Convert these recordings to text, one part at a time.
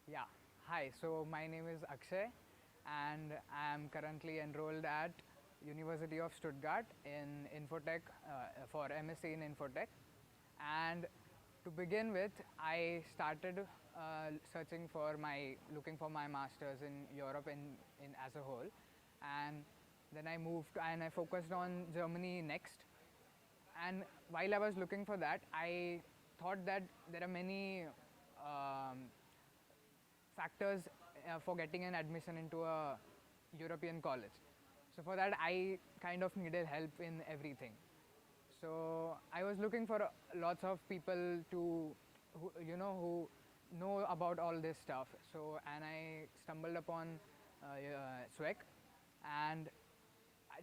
Yeah. Hi. So my name is Akshay, and I am currently enrolled at University of Stuttgart in Infotech for MSc in Infotech. And to begin with, I started looking for my masters in Europe in as a whole, and then I moved and I focused on Germany next. And while I was looking for that, I thought that there are many um, factors for getting an admission into a European college. So for that, I kind of needed help in everything. So I was looking for lots of people who know about all this stuff. So and I stumbled upon SWEC, and I,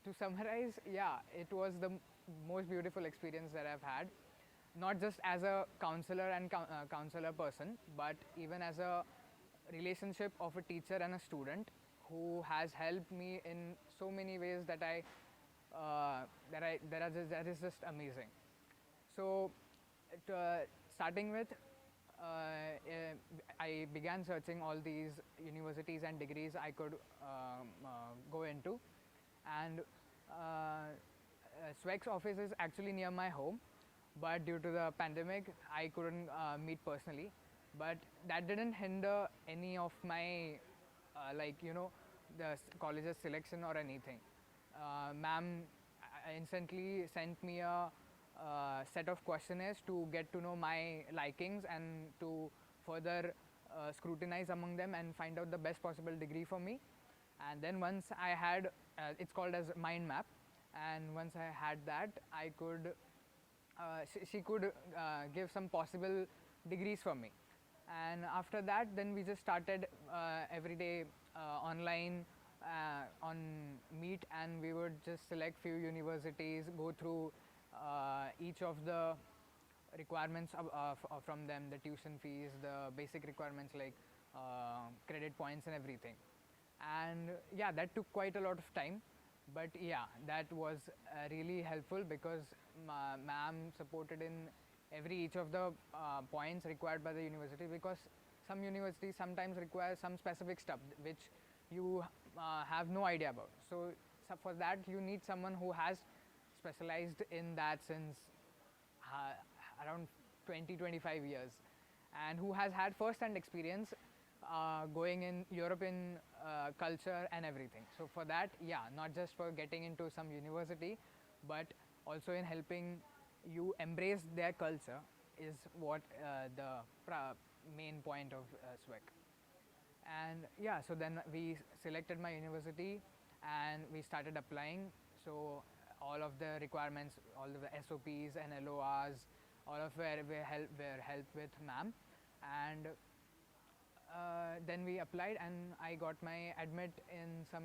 to summarize, yeah, it was the most beautiful experience that I've had, not just as a counselor and counselor person, but even as a relationship of a teacher and a student who has helped me in so many ways that is just amazing. So, starting with, I began searching all these universities and degrees I could go into, and SWEC's office is actually near my home, but due to the pandemic, I couldn't meet personally. But that didn't hinder any of my, the college's selection or anything. Ma'am instantly sent me a set of questionnaires to get to know my likings and to further scrutinize among them and find out the best possible degree for me. And then once I had, it's called as mind map, and once I had that, I could she could give some possible degrees for me. And after that, then we just started every day online on Meet, and we would just select few universities, go through each of the requirements from them, the tuition fees, the basic requirements like credit points and everything. And yeah, that took quite a lot of time, but yeah, that was really helpful because ma'am supported in every each of the points required by the university, because some universities sometimes require some specific stuff which you have no idea about. So for that you need someone who has specialized in that since uh, around 20-25 years, and who has had first hand experience going in European culture and everything. So for that, yeah, not just for getting into some university, but also in helping you embrace their culture is what the main point of SWEC. And yeah, so then we selected my university and we started applying. So all of the requirements, all of the SOPs and LORs, all of were helped with ma'am. And then we applied and I got my admit in some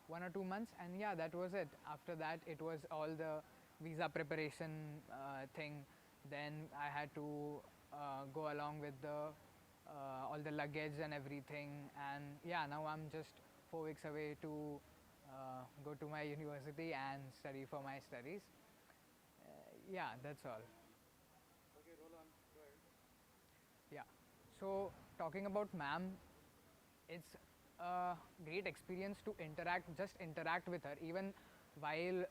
1 or 2 months, and yeah, that was it. After that, it was all the visa preparation thing. Then I had to go along with the all the luggage and everything, and yeah, now I'm just 4 weeks away to go to my university and study for my studies. Yeah, that's all. Yeah. So talking about ma'am, it's a great experience to interact with her. Even while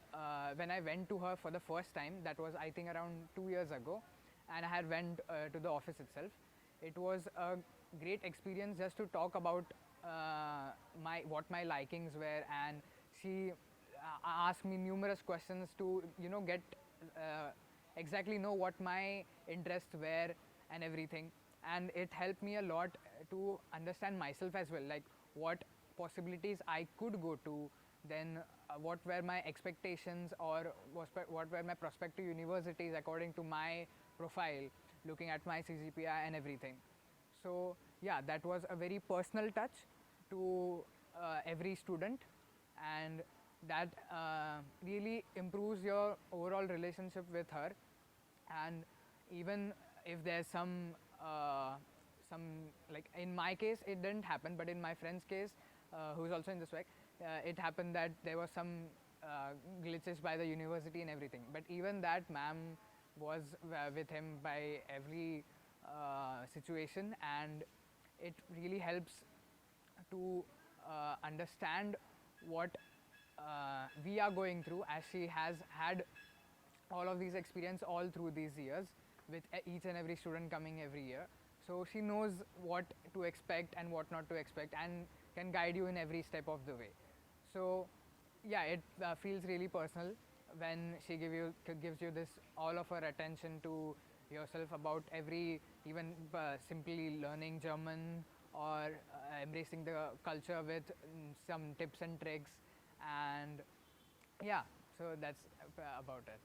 when I went to her for the first time, that was I think around 2 years ago, and I had went to the office itself. It was a great experience just to talk about my what my likings were, and she asked me numerous questions to get uh, exactly know what my interests were and everything. And it helped me a lot to understand myself as well, like what possibilities I could go to, then what were my expectations, or what were my prospective universities according to my profile, looking at my CGPI and everything. So yeah, that was a very personal touch to every student, and that really improves your overall relationship with her. And even if there's some, like in my case it didn't happen, but in my friend's case, who's also in this work, it happened that there was some glitches by the university and everything, but even that ma'am was with him by every situation. And it really helps to understand what we are going through, as she has had all of these experience all through these years with each and every student coming every year. So she knows what to expect and what not to expect, and can guide you in every step of the way. So yeah, it feels really personal when she gives you this all of her attention to yourself about every, even simply learning German, or embracing the culture with some tips and tricks. And yeah, so that's about it.